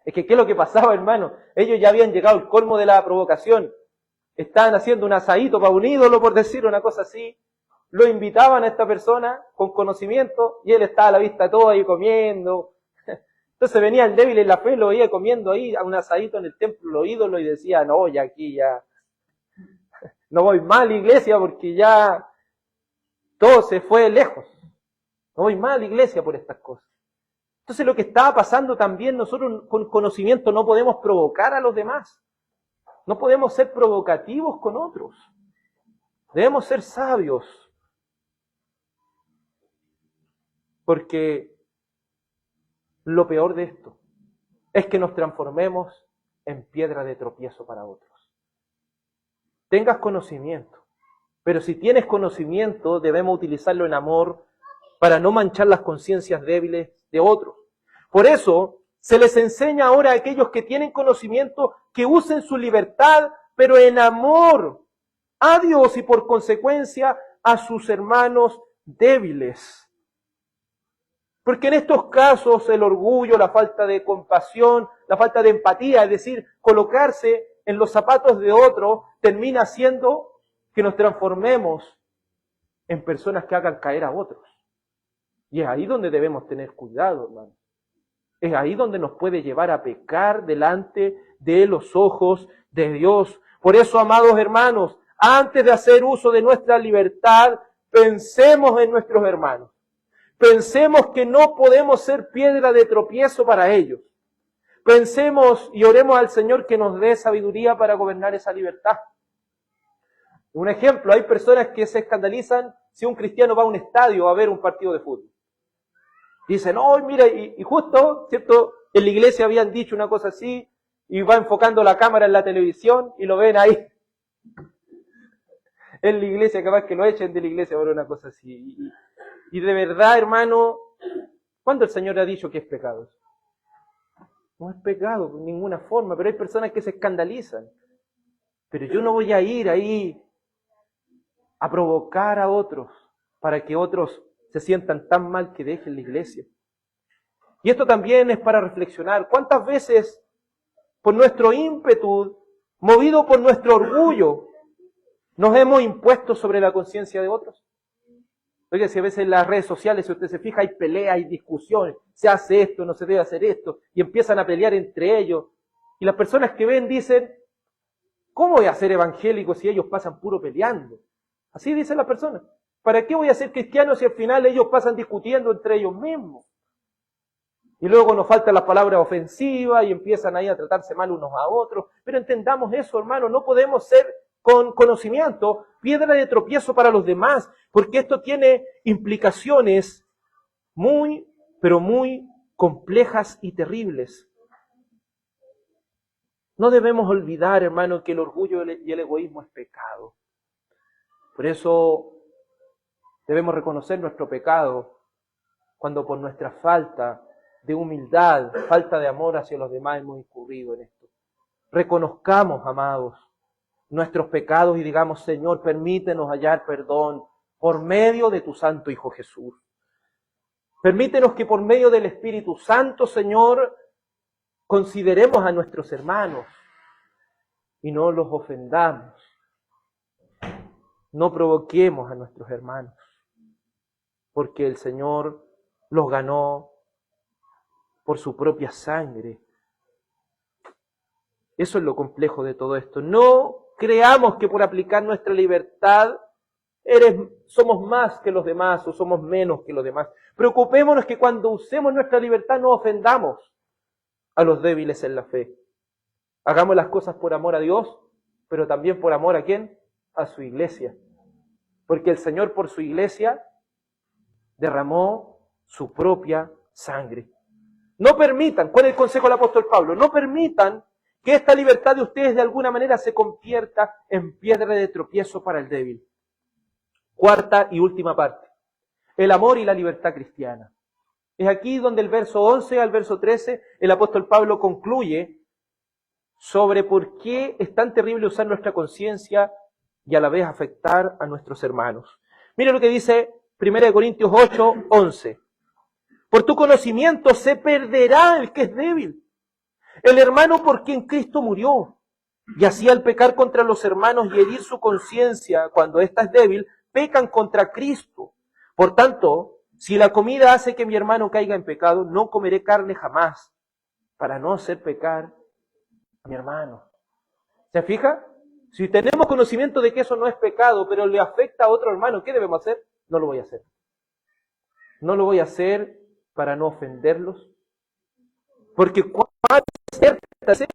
Es que, ¿qué es lo que pasaba, hermano? Ellos ya habían llegado al colmo de la provocación. Estaban haciendo un asadito para un ídolo, por decir una cosa así. Lo invitaban a esta persona con conocimiento y él estaba a la vista todo ahí comiendo. Entonces venía el débil en la fe, lo veía comiendo ahí a un asadito en el templo, los ídolos, y decía, no, ya aquí ya no voy más a la iglesia porque ya todo se fue lejos. No voy más a la iglesia por estas cosas. Entonces lo que estaba pasando también, nosotros con conocimiento no podemos provocar a los demás. No podemos ser provocativos con otros. Debemos ser sabios. Porque lo peor de esto es que nos transformemos en piedra de tropiezo para otros. Tengas conocimiento, pero si tienes conocimiento debemos utilizarlo en amor para no manchar las conciencias débiles de otros. Por eso se les enseña ahora a aquellos que tienen conocimiento que usen su libertad, pero en amor a Dios y por consecuencia a sus hermanos débiles. Porque en estos casos el orgullo, la falta de compasión, la falta de empatía, es decir, colocarse en los zapatos de otro, termina haciendo que nos transformemos en personas que hagan caer a otros. Y es ahí donde debemos tener cuidado, hermano. Es ahí donde nos puede llevar a pecar delante de los ojos de Dios. Por eso, amados hermanos, antes de hacer uso de nuestra libertad, pensemos en nuestros hermanos. Pensemos que no podemos ser piedra de tropiezo para ellos. Pensemos y oremos al Señor que nos dé sabiduría para gobernar esa libertad. Un ejemplo, hay personas que se escandalizan si un cristiano va a un estadio a ver un partido de fútbol. Dicen, oh, mira, y justo, ¿cierto? En la iglesia habían dicho una cosa así, y va enfocando la cámara en la televisión y lo ven ahí. En la iglesia, capaz que lo echen de la iglesia por una cosa así. Y de verdad, hermano, ¿cuándo el Señor ha dicho que es pecado? No es pecado de ninguna forma, pero hay personas que se escandalizan. Pero yo no voy a ir ahí a provocar a otros para que otros se sientan tan mal que dejen la iglesia. Y esto también es para reflexionar. ¿Cuántas veces, por nuestro ímpetu, movido por nuestro orgullo, nos hemos impuesto sobre la conciencia de otros? Oiga, si a veces en las redes sociales, si usted se fija, hay peleas, hay discusiones, se hace esto, no se debe hacer esto, y empiezan a pelear entre ellos. Y las personas que ven dicen, ¿cómo voy a ser evangélico si ellos pasan puro peleando? Así dicen las personas. ¿Para qué voy a ser cristiano si al final ellos pasan discutiendo entre ellos mismos? Y luego nos faltan las palabras ofensivas y empiezan ahí a tratarse mal unos a otros. Pero entendamos eso, hermano, no podemos ser con conocimiento piedra de tropiezo para los demás, porque esto tiene implicaciones muy, pero muy complejas y terribles. No debemos olvidar, hermano, que el orgullo y el egoísmo es pecado. Por eso debemos reconocer nuestro pecado cuando por nuestra falta de humildad, falta de amor hacia los demás hemos incurrido en esto. Reconozcamos, amados, nuestros pecados y digamos, Señor, permítenos hallar perdón por medio de tu Santo Hijo Jesús. Permítenos que por medio del Espíritu Santo, Señor, consideremos a nuestros hermanos y no los ofendamos. No provoquemos a nuestros hermanos, porque el Señor los ganó por su propia sangre. Eso es lo complejo de todo esto. No creamos que por aplicar nuestra libertad somos más que los demás o somos menos que los demás. Preocupémonos que cuando usemos nuestra libertad no ofendamos a los débiles en la fe. Hagamos las cosas por amor a Dios, pero también por amor ¿a quién? A su iglesia. Porque el Señor por su iglesia derramó su propia sangre. No permitan, ¿cuál es el consejo del apóstol Pablo? No permitan que esta libertad de ustedes de alguna manera se convierta en piedra de tropiezo para el débil. Cuarta y última parte. El amor y la libertad cristiana. Es aquí donde el verso 11 al verso 13 el apóstol Pablo concluye sobre por qué es tan terrible usar nuestra conciencia y a la vez afectar a nuestros hermanos. Mira lo que dice 1 Corintios 8, 11. Por tu conocimiento se perderá el que es débil, el hermano por quien Cristo murió. Y así al pecar contra los hermanos y herir su conciencia cuando ésta es débil, pecan contra Cristo. Por tanto, si la comida hace que mi hermano caiga en pecado, no comeré carne jamás, para no hacer pecar a mi hermano. ¿Se fija? Si tenemos conocimiento de que eso no es pecado, pero le afecta a otro hermano, ¿qué debemos hacer? No lo voy a hacer. No lo voy a hacer para no ofenderlos. Porque cuán cierta sé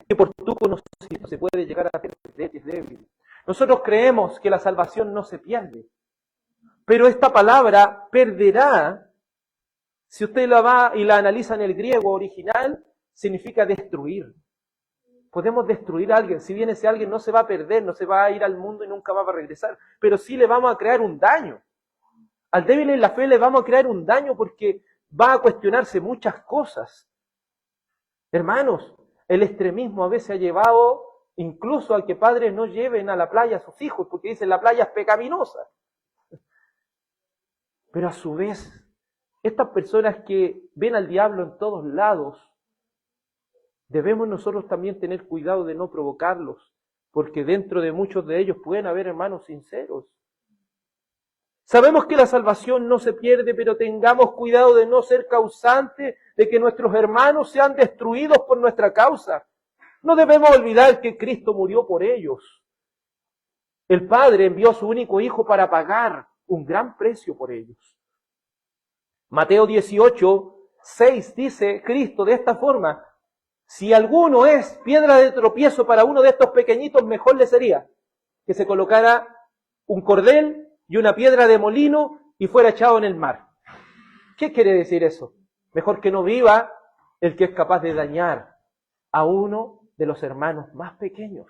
que por tu conocimiento se puede llegar a ser débil. Nosotros creemos que la salvación no se pierde. Pero esta palabra perderá, si usted la va y la analiza en el griego original, significa destruir. Podemos destruir a alguien. Si bien ese alguien no se va a perder, no se va a ir al mundo y nunca va a regresar, pero sí le vamos a crear un daño. Al débil en la fe le vamos a crear un daño porque va a cuestionarse muchas cosas. Hermanos, el extremismo a veces ha llevado incluso a que padres no lleven a la playa a sus hijos porque dicen la playa es pecaminosa. Pero a su vez, estas personas que ven al diablo en todos lados, debemos nosotros también tener cuidado de no provocarlos, porque dentro de muchos de ellos pueden haber hermanos sinceros. Sabemos que la salvación no se pierde, pero tengamos cuidado de no ser causantes de que nuestros hermanos sean destruidos por nuestra causa. No debemos olvidar que Cristo murió por ellos. El Padre envió a su único Hijo para pagar un gran precio por ellos. Mateo 18, 6 dice Cristo de esta forma: si alguno es piedra de tropiezo para uno de estos pequeñitos, mejor le sería que se colocara un cordel y una piedra de molino y fuera echado en el mar. ¿Qué quiere decir eso? Mejor que no viva el que es capaz de dañar a uno de los hermanos más pequeños.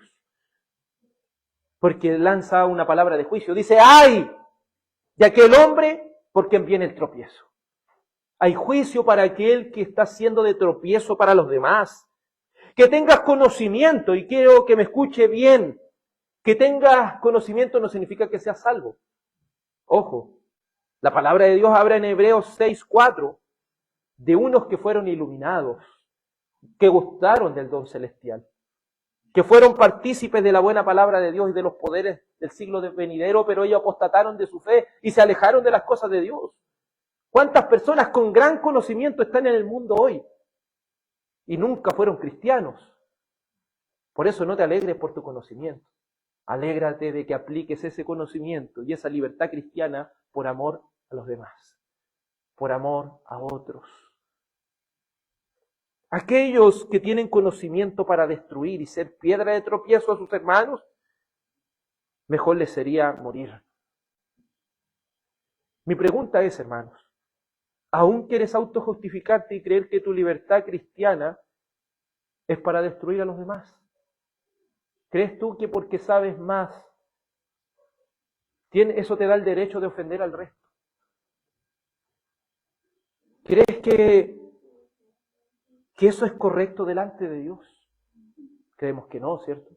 Porque lanza una palabra de juicio. Dice, ¡ay! De aquel hombre por quien viene el tropiezo. Hay juicio para aquel que está siendo de tropiezo para los demás. Que tengas conocimiento, y quiero que me escuche bien, que tengas conocimiento no significa que seas salvo. Ojo, la palabra de Dios habla en Hebreos 6:4 de unos que fueron iluminados, que gustaron del don celestial, que fueron partícipes de la buena palabra de Dios y de los poderes del siglo venidero, pero ellos apostataron de su fe y se alejaron de las cosas de Dios. ¿Cuántas personas con gran conocimiento están en el mundo hoy y nunca fueron cristianos? Por eso no te alegres por tu conocimiento. Alégrate de que apliques ese conocimiento y esa libertad cristiana por amor a los demás, por amor a otros. Aquellos que tienen conocimiento para destruir y ser piedra de tropiezo a sus hermanos, mejor les sería morir. Mi pregunta es, hermanos, ¿aún quieres autojustificarte y creer que tu libertad cristiana es para destruir a los demás? ¿Crees tú que porque sabes más, eso te da el derecho de ofender al resto? ¿Crees que eso es correcto delante de Dios? Creemos que no, ¿cierto?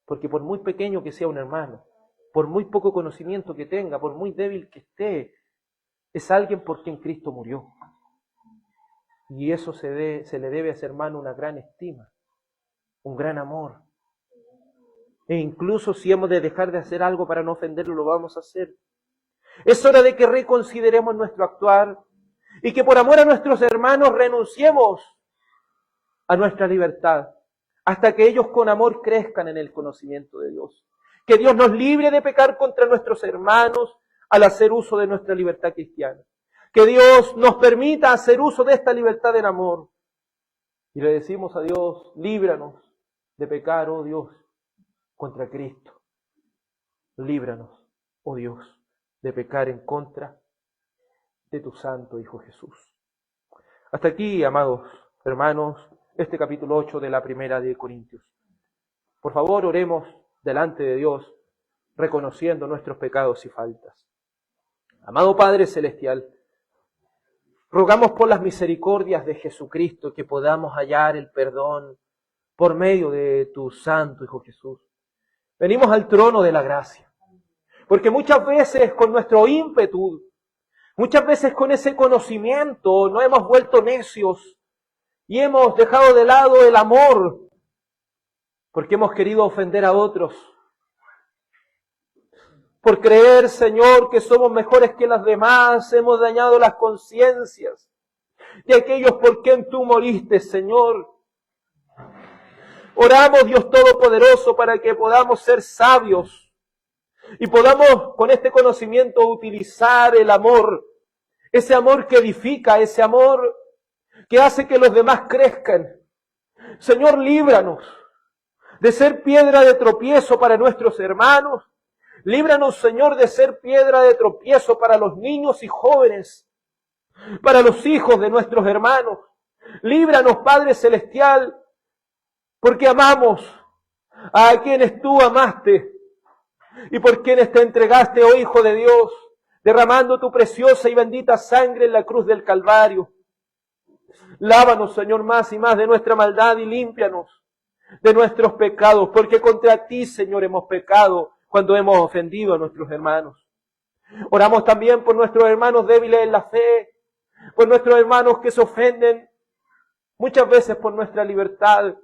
Porque por muy pequeño que sea un hermano, por muy poco conocimiento que tenga, por muy débil que esté, es alguien por quien Cristo murió. Y eso se le debe a ese hermano una gran estima, un gran amor. E incluso si hemos de dejar de hacer algo para no ofenderlo, lo vamos a hacer. Es hora de que reconsideremos nuestro actuar y que por amor a nuestros hermanos renunciemos a nuestra libertad hasta que ellos con amor crezcan en el conocimiento de Dios. Que Dios nos libre de pecar contra nuestros hermanos al hacer uso de nuestra libertad cristiana. Que Dios nos permita hacer uso de esta libertad en amor. Y le decimos a Dios, líbranos de pecar, oh Dios, contra Cristo. Líbranos, oh Dios, de pecar en contra de tu Santo Hijo Jesús. Hasta aquí, amados hermanos, este capítulo 8 de la primera de Corintios. Por favor, oremos delante de Dios, reconociendo nuestros pecados y faltas. Amado Padre Celestial, rogamos por las misericordias de Jesucristo que podamos hallar el perdón por medio de tu Santo Hijo Jesús. Venimos al trono de la gracia, porque muchas veces con nuestro ímpetu, muchas veces con ese conocimiento, nos hemos vuelto necios y hemos dejado de lado el amor, porque hemos querido ofender a otros. Por creer, Señor, que somos mejores que las demás, hemos dañado las conciencias de aquellos por quien tú moriste, Señor. Oramos, Dios Todopoderoso, para que podamos ser sabios y podamos con este conocimiento utilizar el amor, ese amor que edifica, ese amor que hace que los demás crezcan. Señor, líbranos de ser piedra de tropiezo para nuestros hermanos. Líbranos, Señor, de ser piedra de tropiezo para los niños y jóvenes, para los hijos de nuestros hermanos. Líbranos, Padre Celestial, porque amamos a quienes tú amaste y por quienes te entregaste, oh Hijo de Dios, derramando tu preciosa y bendita sangre en la cruz del Calvario. Lávanos, Señor, más y más de nuestra maldad y límpianos de nuestros pecados, porque contra ti, Señor, hemos pecado cuando hemos ofendido a nuestros hermanos. Oramos también por nuestros hermanos débiles en la fe, por nuestros hermanos que se ofenden muchas veces por nuestra libertad.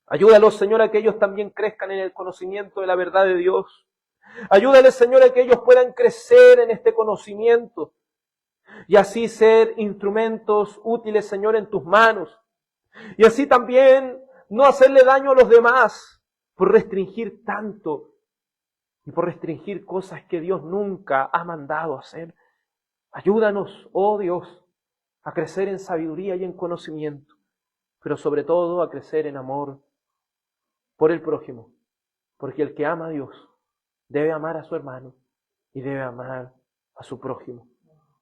Ayúdalos, Señor, a que ellos también crezcan en el conocimiento de la verdad de Dios. Ayúdales, Señor, a que ellos puedan crecer en este conocimiento y así ser instrumentos útiles, Señor, en tus manos. Y así también no hacerle daño a los demás por restringir tanto y por restringir cosas que Dios nunca ha mandado hacer. Ayúdanos, oh Dios, a crecer en sabiduría y en conocimiento, pero sobre todo a crecer en amor por el prójimo, porque el que ama a Dios debe amar a su hermano y debe amar a su prójimo.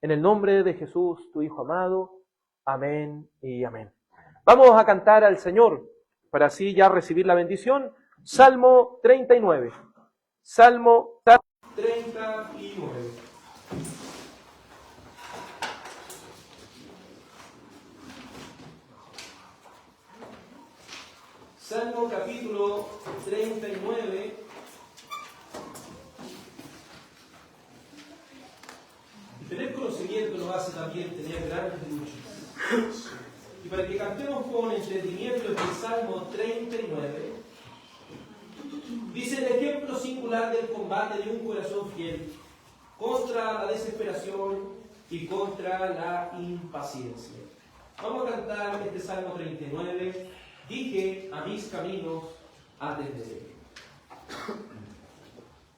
En el nombre de Jesús, tu Hijo amado, amén y amén. Vamos a cantar al Señor para así ya recibir la bendición. Salmo 39. Salmo 39. Salmo capítulo 39. Y tener conocimiento nos hace también tener grandes luchas. Y para que cantemos con entendimiento el Salmo 39, dice el ejemplo singular del combate de un corazón fiel contra la desesperación y contra la impaciencia. Vamos a cantar este Salmo 39. Dije, a mis caminos atenderé.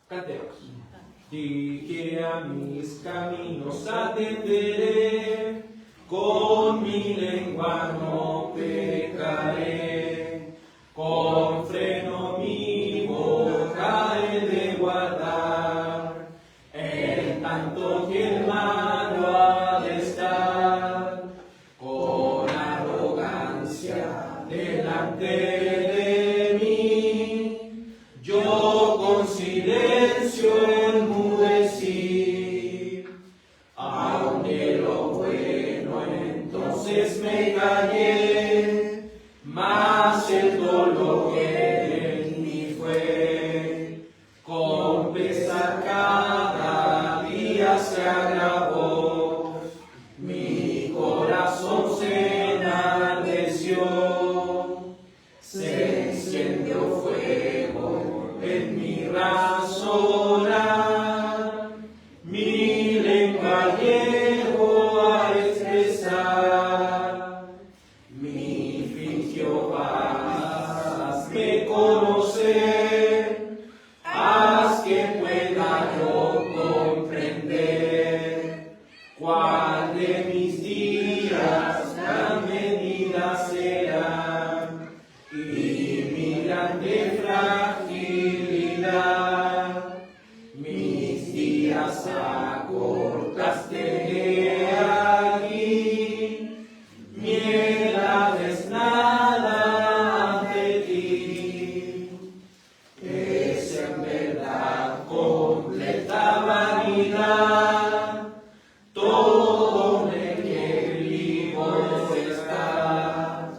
Cantemos. Dije, a mis caminos atenderé con mi lengua no pecaré, con freno mi boca he de guardar, en tanto que el malo ha de estar, con arrogancia delante de mí, yo con silencio enmudecí, aunque lo bueno entonces me callé, mas el dolor que en mí fue, con pesar cada día se agravó, mi corazón se enardeció, se encendió fuego en mi razonar, mi lengua llegó a expresar, mi fingió hazme conocer, haz que pueda yo comprender cuál de mis días la medida será, y mi grande fragilidad, mis días acortaste aquí, mielades nada ante ti, es en verdad completa vanidad, todo en que vivo está,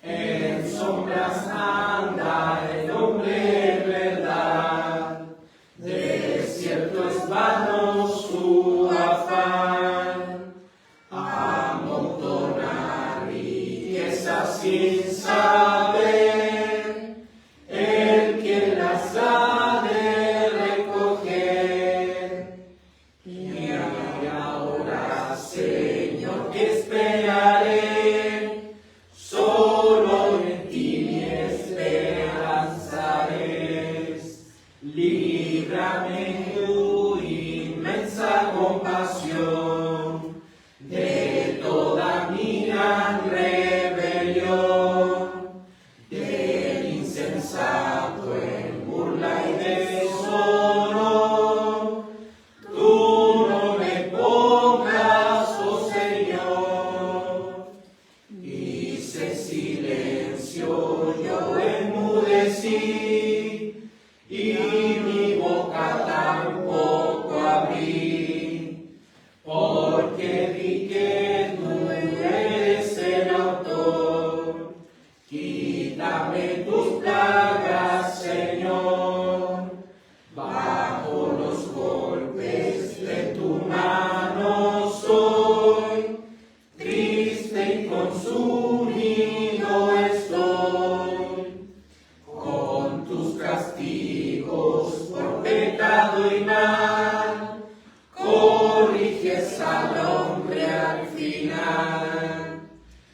en sombras anda el hombre en verdad, desierto es vano su afán, amontonar riquezas sin saber, el que las ha de recoger, y ahora, Señor, que esperaré, solo en ti mi esperanza es, líbrame en tu inmensa compasión, de toda mi gran rebelión, del insensato en burla y deshonor. Tú no me pongas, oh Señor, hice silencio, yo enmudecí, y mi boca tampoco abrí, porque vi que tú eres el autor. Quítame tus plagas, Señor, bajo los golpes de tu mano soy, triste y consumido estoy, con tus castigos por pecado y mal, corriges al hombre al final,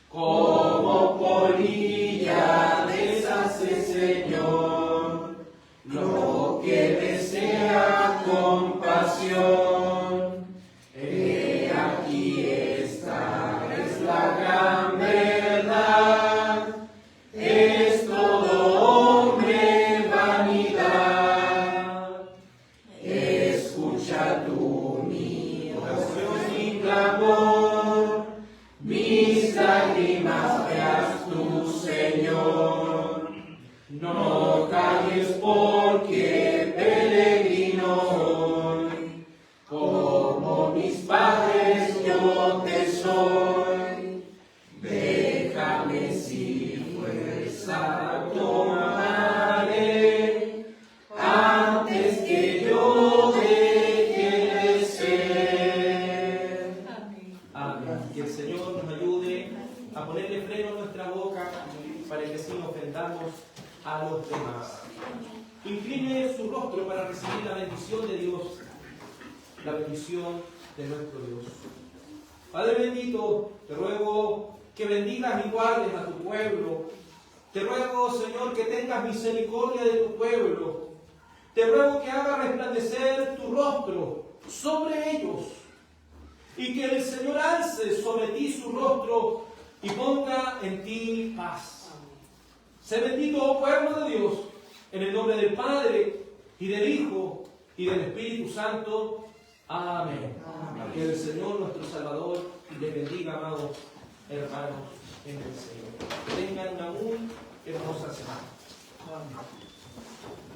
como polilla deshace, Señor, lo que desea compasión. He aquí esta es la gran verdad, es todo hombre vanidad. Escucha tú mi oración y clamor, mis lágrimas veas tú, Señor. No calles porque peregrino hoy, como mis padres yo te soy. Déjame si fuerza tomaré, antes que yo deje de ser. Amén. Que el Señor nos ayude a ponerle freno a nuestra boca para que así no ofendamos a los demás. Incline su rostro para recibir la bendición de Dios, la bendición de nuestro Dios. Padre bendito, te ruego que bendigas y guardes a tu pueblo. Te ruego, Señor, que tengas misericordia de tu pueblo. Te ruego que hagas resplandecer tu rostro sobre ellos. y que el Señor alce sobre ti su rostro y ponga en ti paz. Sé bendito, oh pueblo de Dios, en el nombre del Padre, y del Hijo, y del Espíritu Santo. Amén. Amén. Que el Señor nuestro Salvador les bendiga, amados hermanos en el Señor. Que tengan una muy hermosa semana. Amén.